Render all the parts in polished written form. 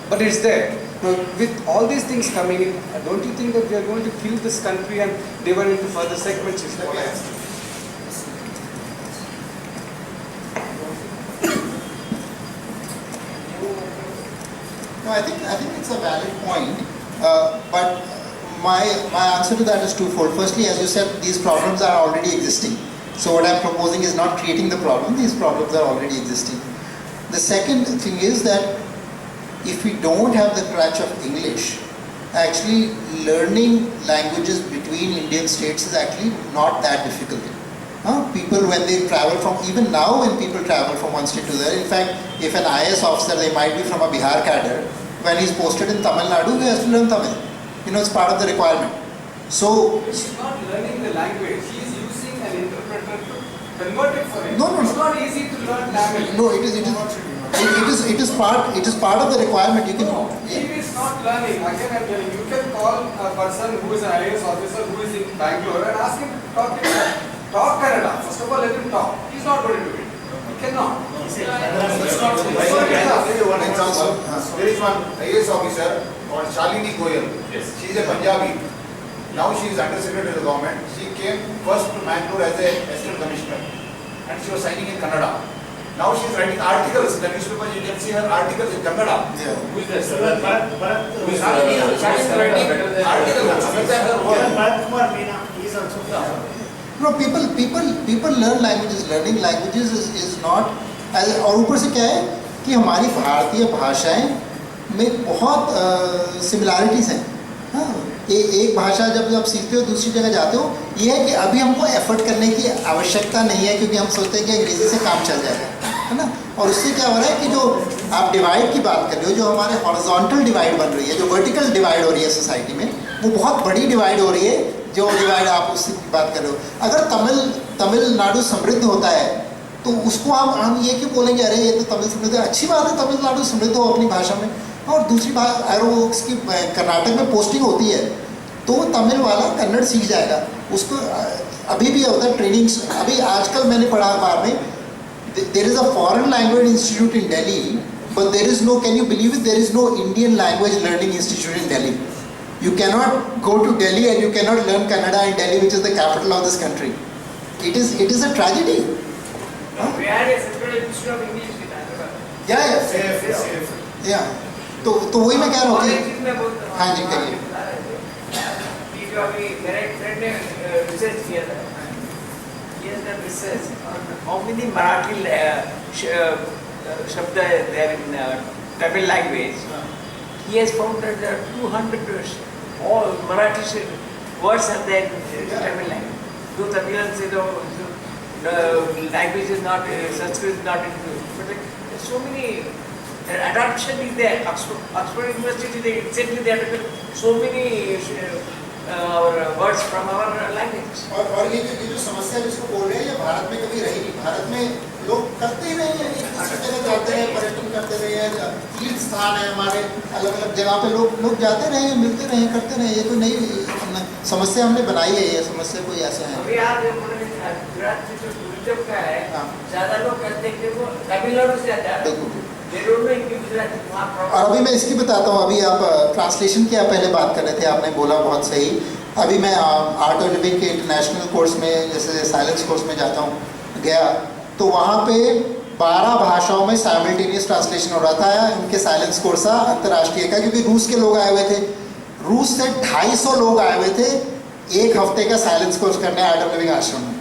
but it's there. Now, with all these things coming in, don't you think that we are going to kill this country and divide into further segments? Is what I ask. No, I think it's a valid point, but my answer to that is twofold. Firstly, as you said, these problems are already existing. So what I'm proposing is not creating the problem, these problems are already existing. The second thing is that if we don't have the crutch of English, actually learning languages between Indian states is actually not that difficult. People when they travel from, even now when people travel from one state to the other, in fact, if an IAS officer, they might be from a Bihar cadre, when he's posted in Tamil Nadu, he has to learn Tamil. It's part of the requirement. So, he's not learning the language, he is using an interpreter to convert it for him. No. It's not easy to learn Tamil. No, it is part of the requirement. You can. No, he is not learning. Again, I'm telling you, you can call a person who is an IAS officer who is in Bangalore and ask him to talk Kannada. First of all, let him talk. He's not going to do it. He cannot. I'll give you one example. There is one IAS officer called Shalini Goyal. Yes. She is a Punjabi. Now she is Under Secretary to the government. She came first to Bangalore as a Assistant Commissioner and she was signing in Kannada. Now she is writing articles in the newspaper. You can see her articles in Kannada. Yeah. Who is that, sir? Who is Shalini is writing articles. Understand her work. Bharat Kumar Meena, he is also from. No, people learn languages. Learning languages is not. और ऊपर से क्या है कि हमारी भारतीय भाषाएं में बहुत सिमिलैरिटीज़ हैं. एक भाषा जब आप सीखते हो दूसरी जगह जाते हो, ये है कि अभी हमको एफर्ट करने की आवश्यकता नहीं है क्योंकि हम सोचते हैं कि अंग्रेज़ी से काम चल जाएगा, है ना. और उससे क्या हो रहा है कि जो आप डिवाइड की बात कर रहे हो, जो हमारे हॉरिजॉन्टल डिवाइड बन रही है, जो वर्टिकल डिवाइड हो रही है सोसाइटी में, वो बहुत बड़ी डिवाइड हो रही है. जो डिवाइड आप उससे बात कर रहे हो, अगर तमिलनाडु समृद्ध होता है तो उसको हम ये क्यों बोलेंगे अरे ये तो तमिल समृद्ध है. अच्छी बात है तमिलनाडु समृद्ध हो अपनी भाषा में. और दूसरी बात, अगर वो उसकी कर्नाटक में पोस्टिंग होती है तो तमिल वाला कन्नड़ सीख जाएगा. उसको अभी भी होता है ट्रेनिंग्स. अभी आजकल मैंने पढ़ा अखबार में, there is a foreign language institute in Delhi, but there is no, can you believe it, there is no Indian language learning institute in Delhi. You cannot go to Delhi and you cannot learn Kannada in Delhi, which is the capital of this country. It is a tragedy. We had a separate institute of English in Hyderabad. Yeah. तो वही मैं कह रहा हूँ कि हाँ जी कहिए. मेरा एक फ्रेंड ने रिसर्च किया था. He has done research on how many Marathi शब्द there in Tamil language. He has found that there are 200 all Marathi words are there in Tamil language. Though Tamil say the language is not, Sanskrit is not included, but there are so many adaptation is there. Oxford University they exactly they have so many words from our language. और ये जो समस्या जिसको बोल रहे हैं ये भारत में कभी रही नहीं. भारत में लोग करते ही रहे हैं, एक दूसरी जगह जाते हैं, पर्यटन करते रहे हैं, तीर्थ स्थान है हमारे, अलग अलग जगह पे लोग जाते रहे हैं, मिलते रहे हैं, करते रहे हैं. ये तो नई समस्या हमने बनाई है. ये समस्या कोई ऐसा है. अभी आप गुजरात में जो टूरिज्म का है, ज़्यादा लोग कहते हैं कि वो तमिलनाडु से आता है. और अभी मैं इसकी बताता हूँ. अभी आप ट्रांसलेशन की आप पहले बात कर रहे थे, आपने बोला बहुत सही. अभी मैं आर्ट ऑफ लिविंग के इंटरनेशनल कोर्स में, जैसे साइलेंस कोर्स में जाता हूँ, गया तो वहाँ पे 12 भाषाओं में साइमल्टेनियस ट्रांसलेशन हो रहा था. उनके साइलेंस कोर्स था अंतर्राष्ट्रीय का, क्योंकि रूस के लोग आए हुए थे. रूस से 250 लोग आए हुए थे एक हफ्ते का साइलेंस कोर्स करने आर्ट ऑफ लिविंग आश्रम में.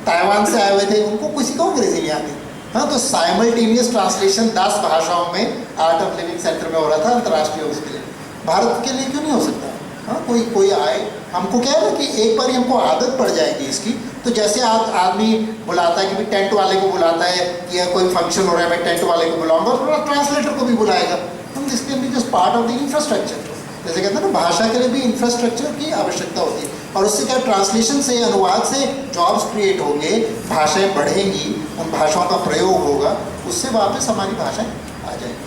ताइवान से आए हुए थे, उनको किसी को अंग्रेजी नहीं आती. तो साइमल्टेनियस ट्रांसलेशन 10 भाषाओं में आर्ट ऑफ लिविंग सेंटर में हो रहा था अंतर्राष्ट्रीय उसके लिए. भारत के लिए क्यों नहीं हो सकता? कोई आए, हमको क्या है ना कि एक बार हमको आदत पड़ जाएगी इसकी. तो जैसे आदमी बुलाता है कि टेंट वाले को बुलाता है या कोई फंक्शन हो रहा है, मैं टेंट वाले को बुलाऊंगा, और ट्रांसलेटर को भी बुलाएगा. हम this can be just part of the infrastructure. जैसे कहते हैं ना, भाषा के लिए भी इंफ्रास्ट्रक्चर की आवश्यकता होती है. और उससे क्या, ट्रांसलेशन से, अनुवाद से जॉब्स क्रिएट होंगे, भाषाएं बढ़ेंगी, उन भाषाओं का प्रयोग होगा, उससे वापस हमारी भाषाएं आ जाएंगी.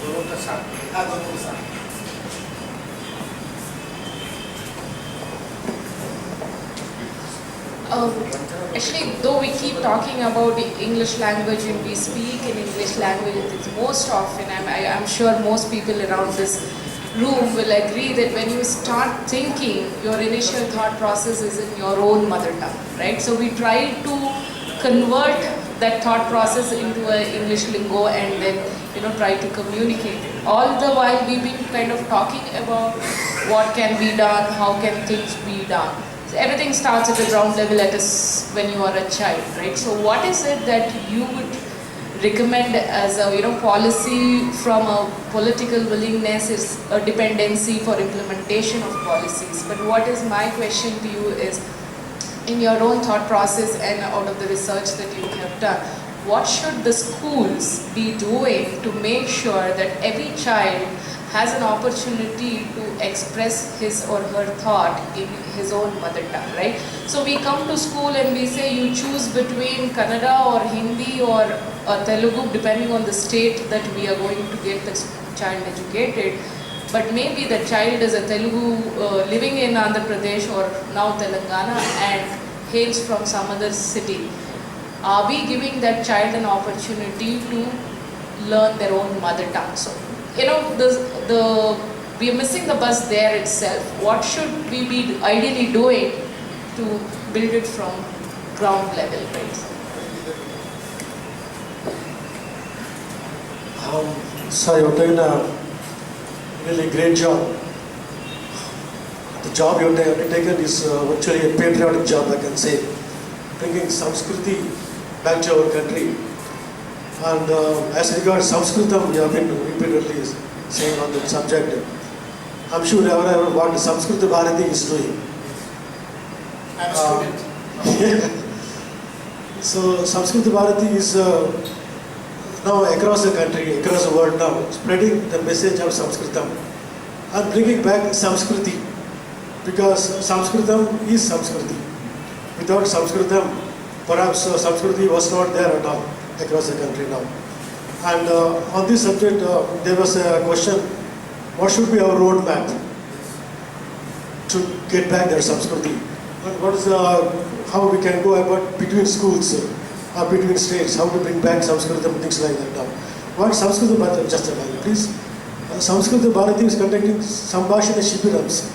दोनों का साथ. हाँ, दोनों के साथ. Actually, though we keep talking about the English language and we speak in English language, it's most often, I'm sure most people around this room will agree that when you start thinking, your initial thought process is in your own mother tongue, right? So we try to convert that thought process into an English lingo and then, try to communicate it. All the while we've been kind of talking about what can be done, how can things be done. So everything starts at the ground level when you are a child, right? So what is it that you would recommend as a policy from a political willingness is a dependency for implementation of policies. But what is my question to you is, in your own thought process and out of the research that you have done, what should the schools be doing to make sure that every child has an opportunity to express his or her thought in his own mother tongue, right? So we come to school and we say you choose between Kannada or Hindi or Telugu depending on the state that we are going to get the child educated. But maybe the child is a Telugu living in Andhra Pradesh or now Telangana and hails from some other city. Are we giving that child an opportunity to learn their own mother tongue? So, we are missing the bus there itself. What should we be ideally doing to build it from ground level, right? Sorry, you're doing a really great job. The job you've taken is actually a patriotic job, I can say, bringing Samskriti back to our country. And as regards Sanskritam, we have been repeatedly saying on the subject. I'm sure everyone what Samskrita Bharati is doing. I'm a student. So Samskrita Bharati is now across the country, across the world now, spreading the message of Sanskritam and bringing back Samskriti, because Sanskritam is Samskriti. Without Sanskritam, perhaps Samskriti was not there at all across the country now. And on this subject, there was a question, what should be our roadmap to get back their Samskriti? And what is how we can go about between schools or between states, how to bring back Sanskritam, things like that now. What Samskrita Bharati, just a minute please. Samskrita Bharati is conducting Sambhashana Shibirams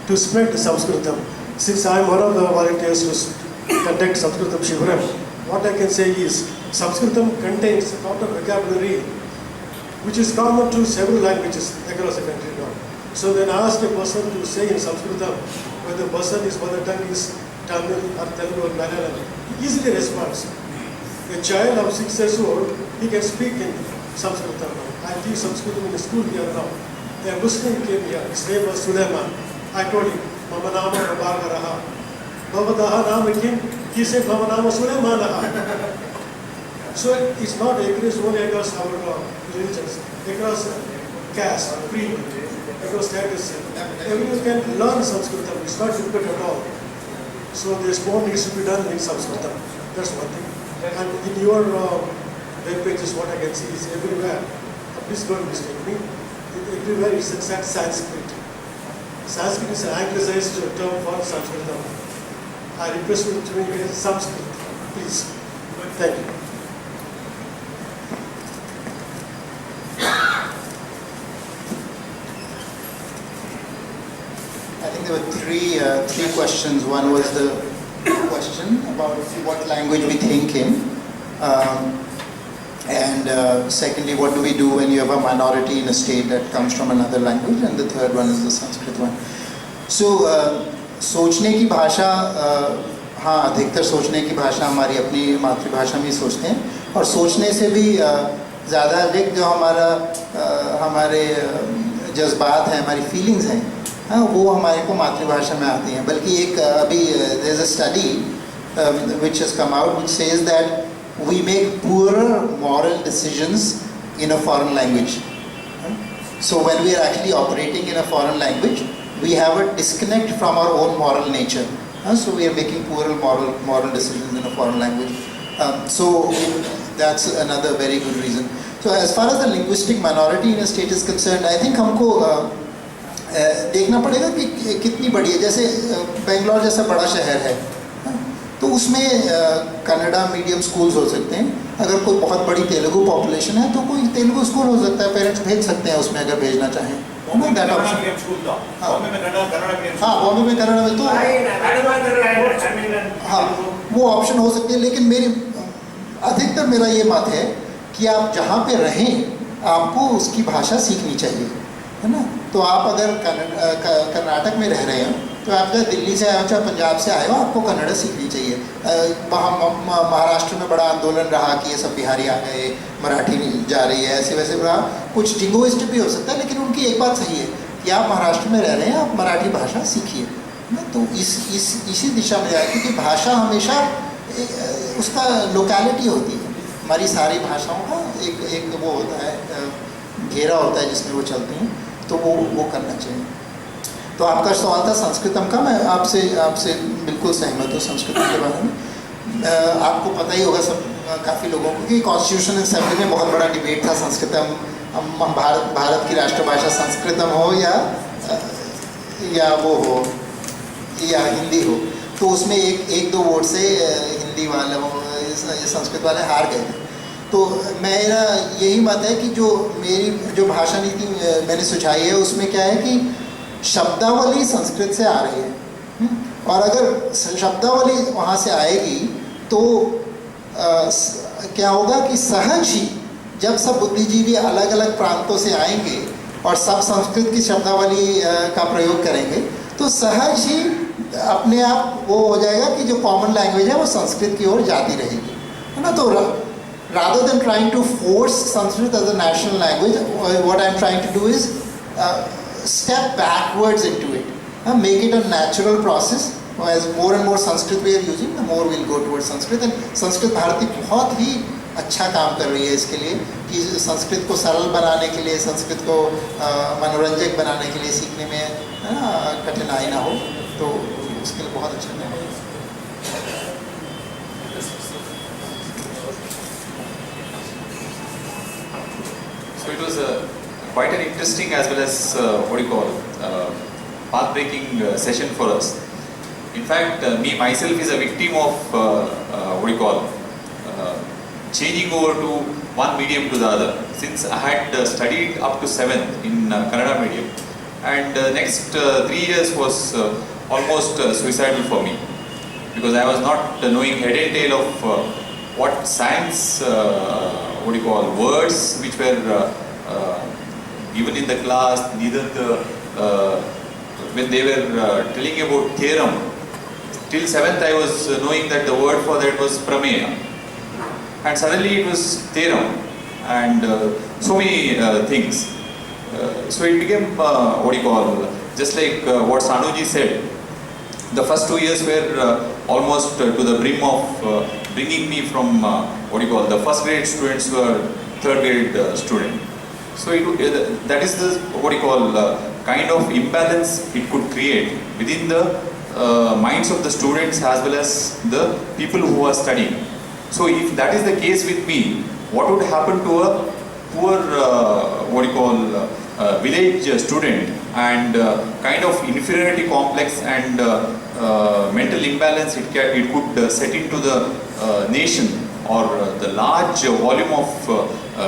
to spread Sanskritam. Since I am one of the volunteers to conduct Sanskritam Shibiram, what I can say is Sanskritam contains a lot of vocabulary which is common to several languages across the country now. So when I ask a person to say in Sanskritam, whether the person is mother tongue is Tamil or Telugu or Malayalam, he easily responds. A child of 6 years old, he can speak in Sanskritam now. I teach Sanskritam in the school here now. A Muslim came here, his name was Sulaiman. I told him, Mama Nama Rabagaraha. Bhavadaha Nama came, he said, Mama Nama Sulaimanaha. So it's not encouraged only across our religions, across caste, creed, across status. Everyone can learn Sanskritam. It's not difficult at all. So there's more needs to be done in Sanskritam. That's one thing. And in your web pages, what I can see is everywhere. Please don't mistake me. Everywhere it's in Sanskrit. Sanskrit is an anglicized term for Sanskritam. I request you to make it Sanskrit, please. Thank you. I think there were three questions. One was the question about what language we think in, and secondly, what do we do when you have a minority in a state that comes from another language, and the third one is the Sanskrit one. So सोचने की भाषा, हाँ, अधिकतर सोचने की भाषा हमारी अपनी मातृभाषा में ही सोचते हैं, और सोचने से भी ज़्यादा अधिक जो हमारे जज्बात हैं, हमारी फीलिंग्स हैं, हाँ, वो हमारे को मातृभाषा में आती हैं. बल्कि एक अभी there is a study which has come out which says that we make poorer moral decisions in a foreign language. So when we are actually operating in a foreign language, we have a disconnect from our own moral nature. So we are making poorer moral decisions in a foreign language. So that's another very good reason. So as far as the linguistic minority in a state is concerned, I think हमको देखना पड़ेगा कि कितनी बड़ी है. जैसे बेंगलोर जैसा बड़ा शहर है, तो तो उसमें कन्नड़ा मीडियम स्कूल्स हो सकते हैं। अगर कोई बहुत बड़ी तेलुगु पॉपुलेशन है तो कोई तेलुगु स्कूल हो सकता है, पेरेंट्स भेज सकते हैं उसमें अगर भेजना चाहें। बॉम्बे में that Kannada option. Medium school था, हाँ। बॉम्बे में कन्नड़ा मीडियम हाँ, बॉम्बे में कन्नड़ा में तो हाँ वो ऑप्शन हो सकती है, लेकिन मेरी अधिकतर मेरा ये मत है कि आप जहाँ पे रहें आपको उसकी भाषा सीखनी चाहिए, है ना। तो आप अगर कर्नाटक में रह रहे हो तो आप चाहे दिल्ली से आए हो चाहे पंजाब से आए हो, आपको कन्नड़ सीखनी चाहिए। वहाँ महाराष्ट्र में बड़ा आंदोलन रहा कि ये सब बिहारी आ गए, मराठी जा रही है, ऐसे वैसे रहा, कुछ जिंगोइस्ट भी हो सकता है, लेकिन उनकी एक बात सही है कि आप महाराष्ट्र में रह रहे हैं, आप मराठी भाषा सीखिए ना। तो इसी दिशा में जाए, क्योंकि भाषा हमेशा उसका लोकेलिटी होती है। हमारी सारी भाषाओं का एक वो होता है, घेरा होता है जिसमें वो चलती हैं, तो वो करना चाहिए। तो आपका सवाल था संस्कृतम का, मैं आपसे बिल्कुल सहमत हूँ संस्कृतम के बारे में। आपको पता ही होगा सब काफ़ी लोगों को कि कॉन्स्टिट्यूशन असेंबली में बहुत बड़ा डिबेट था संस्कृतम, हम भारत की राष्ट्रभाषा संस्कृतम हो या वो हो या हिंदी हो। तो उसमें एक दो वोट से हिंदी वाले संस्कृत वाले हार गए थे। तो मेरा यही मत है कि जो भाषा नीति मैंने सुझाई है उसमें क्या है कि शब्दावली संस्कृत से आ रही है, और अगर शब्दावली वहाँ से आएगी तो क्या होगा कि सहज ही जब सब बुद्धिजीवी अलग अलग प्रांतों से आएंगे और सब संस्कृत की शब्दावली का प्रयोग करेंगे तो सहज ही अपने आप वो हो जाएगा कि जो कॉमन लैंग्वेज है वो संस्कृत की ओर जाती रहेगी, है ना। तो rather than trying to force Sanskrit as a national language, what I'm trying to do is step backwards into it, make it a natural process. As more and more Sanskrit we are using, the more we'll go towards Sanskrit. And Sanskrit Bharti बहुत ही अच्छा काम कर रही है इसके लिए कि संस्कृत को सरल बनाने के लिए, संस्कृत को मनोरंजक बनाने के लिए, सीखने में कठिनाई ना हो, तो उसके लिए बहुत अच्छा काम है। So it was quite an interesting as well as path-breaking session for us. In fact, me myself is a victim of changing over to one medium to the other. Since I had studied up to 7th in Kannada medium, and next 3 years was almost suicidal for me, because I was not knowing head and tail of what science, words which were given in the class, neither when they were telling about theorem. Till 7th I was knowing that the word for that was prameya, and suddenly it was theorem, and so many things. So it became just like what Sanuji said. The first 2 years were almost to the brim of bringing me from the first grade students were third grade student. So that is the kind of imbalance it could create within the minds of the students as well as the people who are studying. So if that is the case with me, what would happen to a poor village student, and kind of inferiority complex and mental imbalance it could set into the nation or the large volume of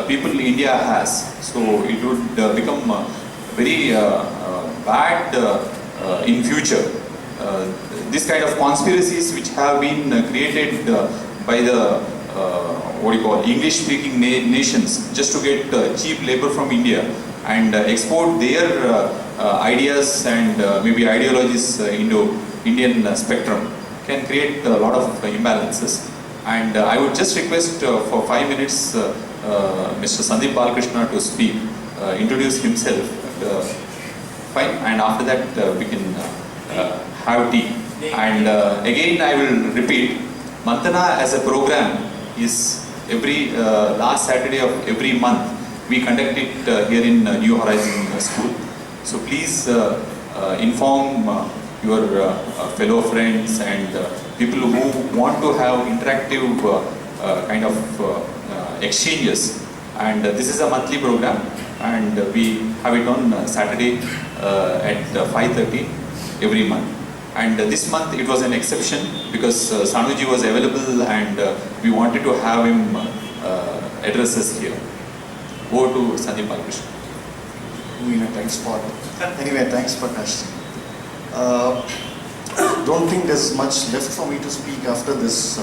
people India has. So it would become very bad in future. This kind of conspiracies which have been created by the English-speaking nations just to get cheap labor from India and export their ideas and maybe ideologies into Indian spectrum can create a lot of imbalances. And I would just request for 5 minutes Mr. Sandeep Balakrishna to speak, introduce himself, fine, and after that we can have tea. And again I will repeat, Mantana as a program is every last Saturday of every month. We conduct it here in New Horizon School. So please inform your fellow friends and people who want to have interactive kind of exchanges. And this is a monthly program, and we have it on Saturday at 5:30 every month. And this month it was an exception because Sanuji was available and we wanted to have him address us here. Over to Sandeep Balakrishnan. In a tight spot. Anyway, thanks Prakash. Don't think there's much left for me to speak after this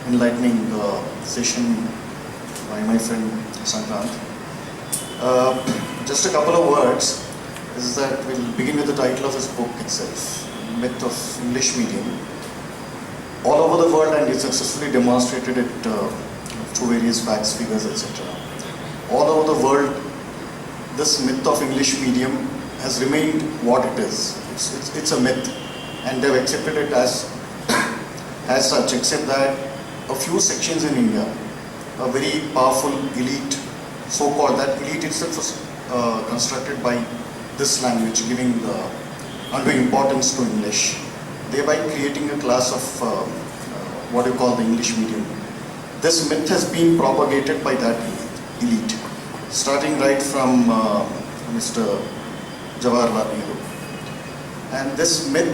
enlightening session by my friend Sankrant. Just a couple of words is that we'll begin with the title of his book itself, Myth of English Medium. All over the world, and he successfully demonstrated it through various facts, figures, etc. All over the world, this myth of English medium has remained what it is. It's a myth, and they've accepted it as such, except that a few sections in India, a very powerful elite, so-called, that elite itself was constructed by this language, giving undue importance to English, thereby creating a class of what you call the English medium. This myth has been propagated by that elite, starting right from Mr. Jawaharlal Nehru. And this myth